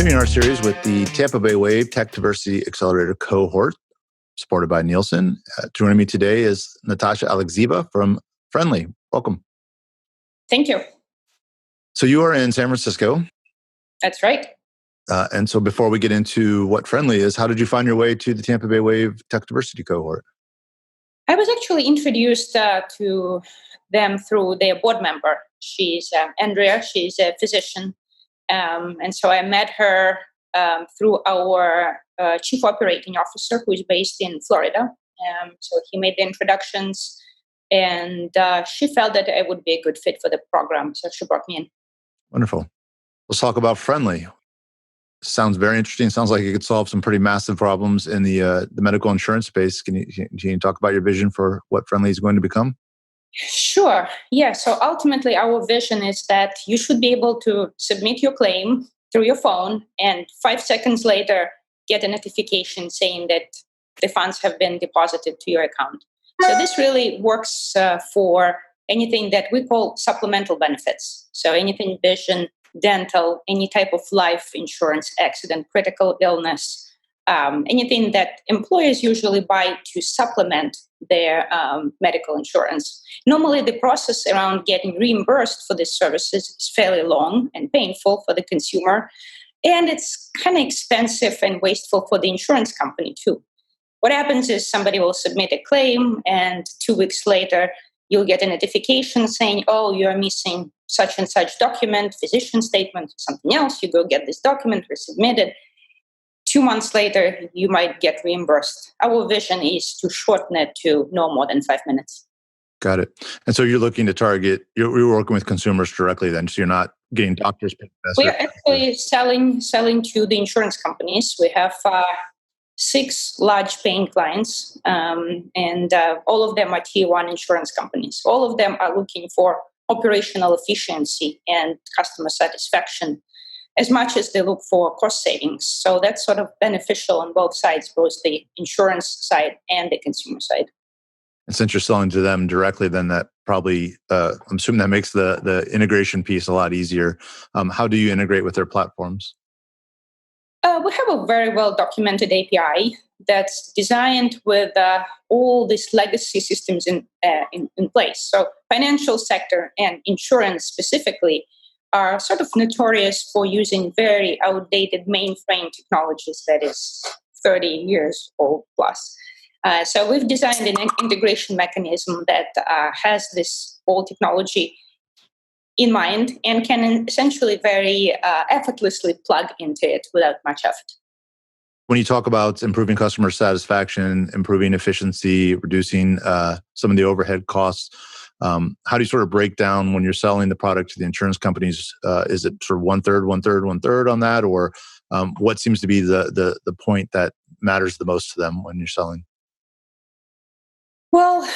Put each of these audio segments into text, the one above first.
continuing our series with the Tampa Bay Wave Tech Diversity Accelerator cohort, supported by Nielsen. Joining me today is Natalia Alexeeva from Friendly. Welcome. Thank you. So you are in San Francisco. That's right. And so before we get into what Friendly is, how did you find your way to the Tampa Bay Wave Tech Diversity cohort? I was actually introduced to them through their board member. She's Andrea. She's a physician. And so I met her through our chief operating officer, who is based in Florida. So he made the introductions, and she felt that I would be a good fit for the program. So she brought me in. Wonderful. Let's talk about Friendly. Sounds very interesting. Sounds like it could solve some pretty massive problems in the medical insurance space. Can you talk about your vision for what Friendly is going to become? Sure. Yeah. So ultimately, our vision is that you should be able to submit your claim through your phone and 5 seconds later get a notification saying that the funds have been deposited to your account. So this really works for anything that we call supplemental benefits. So anything vision, dental, any type of life insurance, accident, critical illness, anything that employers usually buy to supplement their medical insurance. Normally, the process around getting reimbursed for these services is fairly long and painful for the consumer, and it's kind of expensive and wasteful for the insurance company too. What happens is somebody will submit a claim, and 2 weeks later, you'll get a notification saying, oh, you're missing such and such document, physician statement, something else. You go get this document, resubmit it. 2 months later, you might get reimbursed. Our vision is to shorten it to no more than 5 minutes. Got it. And so you're looking to target, you're working with consumers directly then, so you're not getting doctors. We are actually selling to the insurance companies. We have 6 large paying clients, and all of them are tier 1 insurance companies. All of them are looking for operational efficiency and customer satisfaction as much as they look for cost savings. So that's sort of beneficial on both sides, both the insurance side and the consumer side. And since you're selling to them directly, then that probably, I'm assuming that makes the integration piece a lot easier. How do you integrate with their platforms? We have a very well-documented API that's designed with all these legacy systems in place. So financial sector and insurance specifically are sort of notorious for using very outdated mainframe technologies that is 30 years old plus. So we've designed an integration mechanism that has this old technology in mind and can essentially very effortlessly plug into it without much effort. When you talk about improving customer satisfaction, improving efficiency, reducing some of the overhead costs, how do you sort of break down when you're selling the product to the insurance companies? Is it sort of 1/3, 1/3, 1/3 on that? Or what seems to be the point that matters the most to them when you're selling? Well,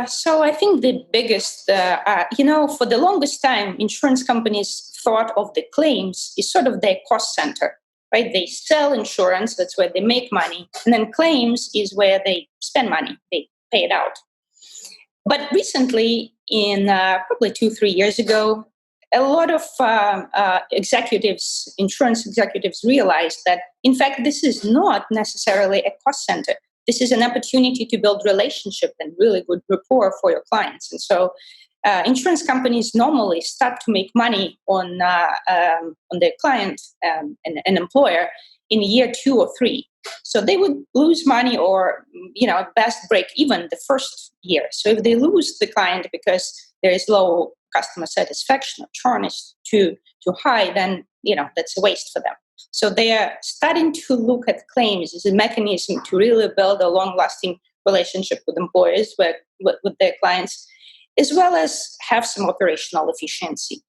so I think the biggest, for the longest time, insurance companies thought of the claims as sort of their cost center, right? They sell insurance, that's where they make money. And then claims is where they spend money, they pay it out. But recently, in probably 2-3 years ago, a lot of insurance executives realized that, in fact, this is not necessarily a cost center. This is an opportunity to build relationship and really good rapport for your clients. And so insurance companies normally start to make money on their client, an employer, in year 2 or 3. So they would lose money or, at best break even the first year. So if they lose the client because there is low customer satisfaction or churn is too high, then, that's a waste for them. So they are starting to look at claims as a mechanism to really build a long-lasting relationship with employers, with their clients, as well as have some operational efficiency.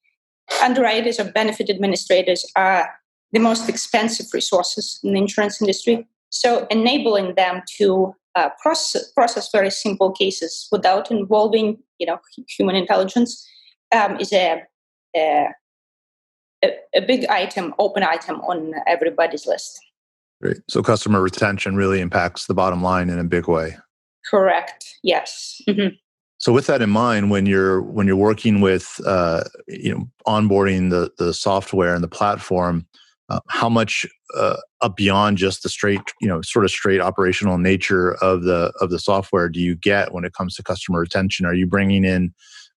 Underwriters or benefit administrators are the most expensive resources in the insurance industry. So enabling them to process very simple cases without involving, human intelligence is a big item, open item on everybody's list. Great. So customer retention really impacts the bottom line in a big way. Correct. Yes. Mm-hmm. So with that in mind, when you're working with onboarding the software and the platform, how much beyond just the straight, sort of straight operational nature of the software do you get when it comes to customer retention? Are you bringing in,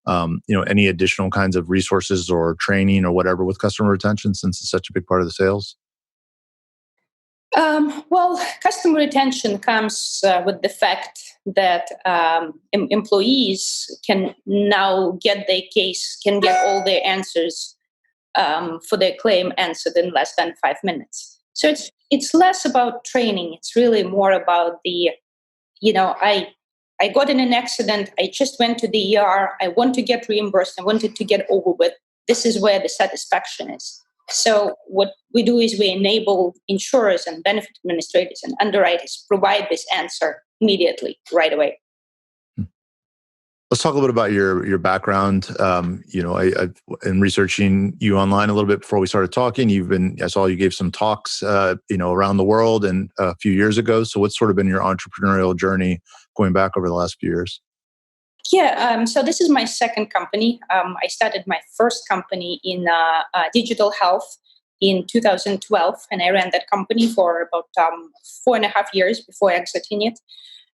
any additional kinds of resources or training or whatever with customer retention since it's such a big part of the sales? Well, customer retention comes with the fact that employees can now get their case, can get all their answers for their claim answered in less than 5 minutes. So it's less about training. It's really more about I got in an accident. I just went to the ER. I want to get reimbursed. I wanted to get over with. This is where the satisfaction is. So what we do is we enable insurers and benefit administrators and underwriters provide this answer immediately, right away. Let's talk a little bit about your background. I've in researching you online a little bit before we started talking. I saw you gave some talks, around the world and a few years ago. So what's sort of been your entrepreneurial journey going back over the last few years? Yeah, so this is my second company. I started my first company in digital health in 2012, and I ran that company for about 4.5 years before exiting it.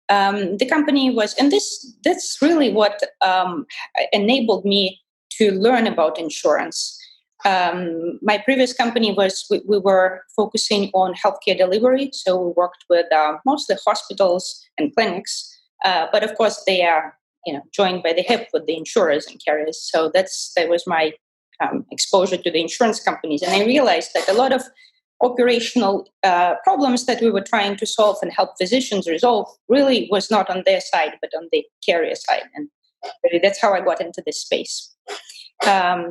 The company was, and that's really what enabled me to learn about insurance. My previous company we were focusing on healthcare delivery, so we worked with mostly hospitals and clinics, but of course they are joined by the hip with the insurers and carriers. So that was my exposure to the insurance companies, and I realized that a lot of operational problems that we were trying to solve and help physicians resolve really was not on their side, but on the carrier side. And really that's how I got into this space.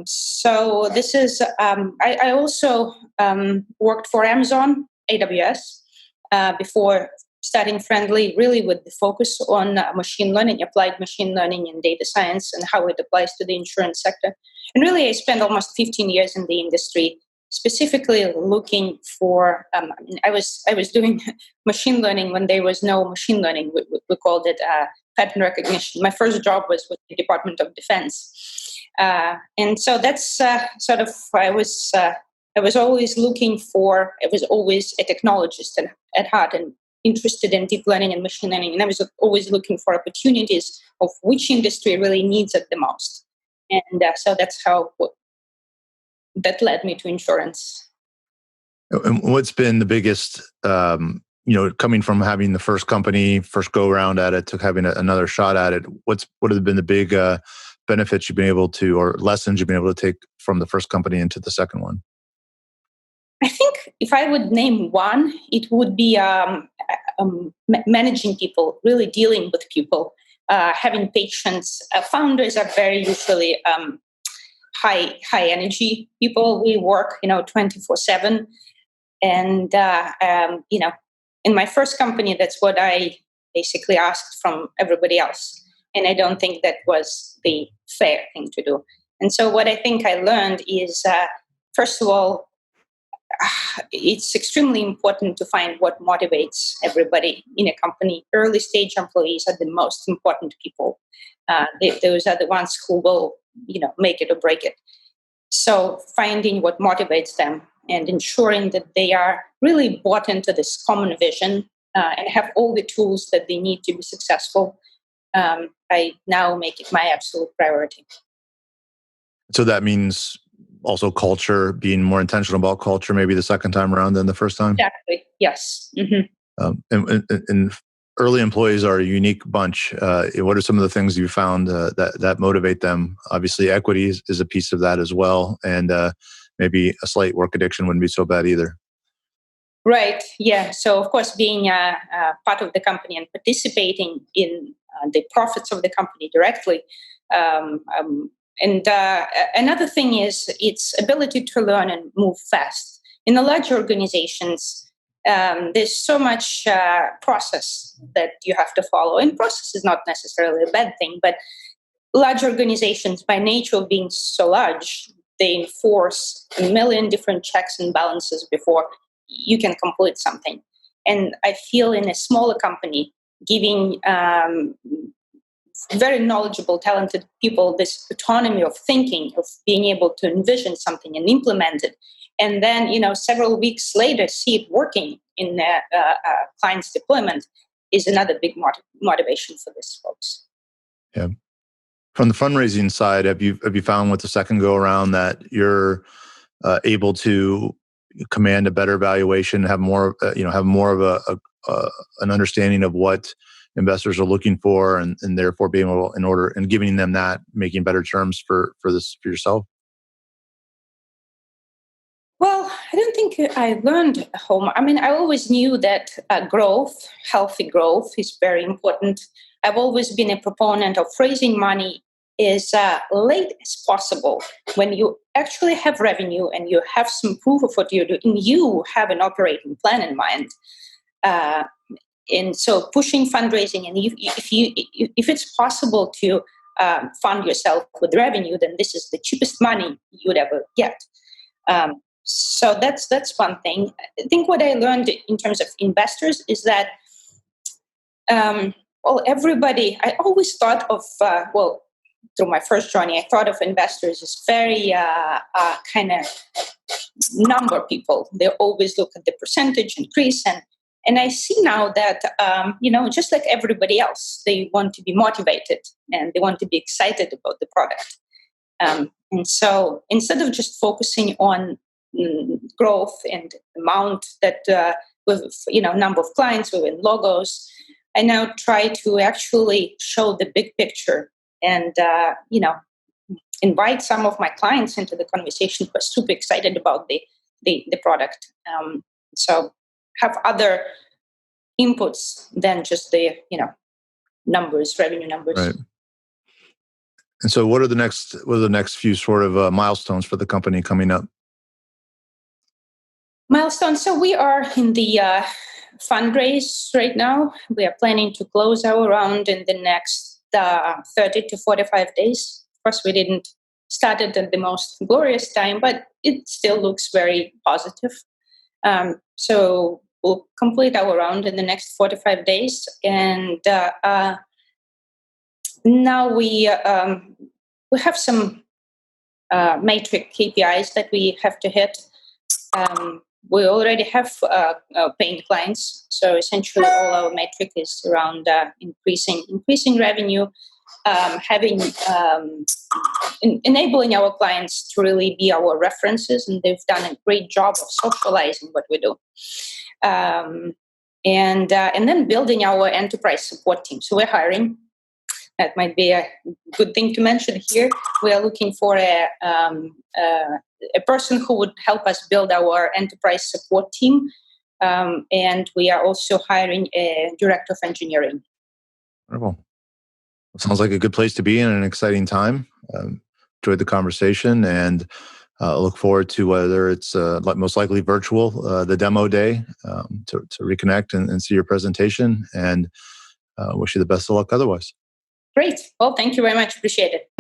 So this is, I also worked for Amazon AWS before starting Friendly, really with the focus on machine learning, applied machine learning and data science and how it applies to the insurance sector. And really I spent almost 15 years in the industry, specifically looking for, I was doing machine learning when there was no machine learning. We called it pattern recognition. My first job was with the Department of Defense. And so that's I was always I was always a technologist at heart and interested in deep learning and machine learning. And I was always looking for opportunities of which industry really needs it the most. And so that's how that led me to insurance. And what's been the biggest, coming from having the first company, first go around at it to having another shot at it, what have been the big benefits you've been able to, or lessons you've been able to take from the first company into the second one? I think if I would name one, it would be managing people, really dealing with people, having patience. Founders are very usually high energy people. We work 24/7, and in my first company, that's what I basically asked from everybody else, and I don't think that was the fair thing to do. And so what I think I learned is, first of all, it's extremely important to find what motivates everybody in a company. Early stage employees are the most important people. Those are the ones who will, make it or break it. So finding what motivates them and ensuring that they are really bought into this common vision and have all the tools that they need to be successful. I now make it my absolute priority. So that means also culture, being more intentional about culture, maybe the second time around than the first time? Exactly. Yes. Mm-hmm. And early employees are a unique bunch. What are some of the things you found that motivate them? Obviously, equity is a piece of that as well. And maybe a slight work addiction wouldn't be so bad either. Right. Yeah. So, of course, being a part of the company and participating in the profits of the company directly. And another thing is its ability to learn and move fast. In the larger organizations, there's so much process that you have to follow. And process is not necessarily a bad thing, but large organizations, by nature of being so large, they enforce a million different checks and balances before you can complete something. And I feel in a smaller company, giving very knowledgeable, talented people this autonomy of thinking, of being able to envision something and implement it, and then several weeks later see it working in client's deployment is another big motivation for these folks. Yeah. From the fundraising side, have you found with the second go around that you're able to command a better valuation, have more of an understanding of what investors are looking for, and therefore being able and giving them that, making better terms for yourself? Well, I don't think I learned home. I mean, I always knew that healthy growth is very important. I've always been a proponent of raising money as late as possible when you actually have revenue and you have some proof of what you're doing, and you have an operating plan in mind. And so pushing fundraising, and if it's possible to fund yourself with revenue, then this is the cheapest money you would ever get. So that's one thing. I think what I learned in terms of investors is that, everybody, I always thought of, through my first journey, I thought of investors as very kind of number people. They always look at the percentage increase, and I see now that, just like everybody else, they want to be motivated and they want to be excited about the product. And so instead of just focusing on growth and amount that with number of clients within logos, I now try to actually show the big picture and invite some of my clients into the conversation who are super excited about the product. So have other inputs than just the numbers, revenue numbers. Right. And so what are the next few sort of milestones for the company coming up? Milestones. So we are in the fundraise right now. We are planning to close our round in the next 30 to 45 days. Of course, we didn't start it at the most glorious time, but it still looks very positive. So we'll complete our round in the next 45 days. And now we have some matrix KPIs that we have to hit. We already have paying clients, so essentially all our metric is around increasing revenue, enabling our clients to really be our references, and they've done a great job of socializing what we do, and then building our enterprise support team. So we're hiring. That might be a good thing to mention here. We are looking for a person who would help us build our enterprise support team. And we are also hiring a director of engineering. Wonderful. It sounds like a good place to be in an exciting time. Enjoyed the conversation, and look forward to whether it's most likely virtual, the demo day, to reconnect and see your presentation, and wish you the best of luck otherwise. Great. Well, thank you very much. Appreciate it.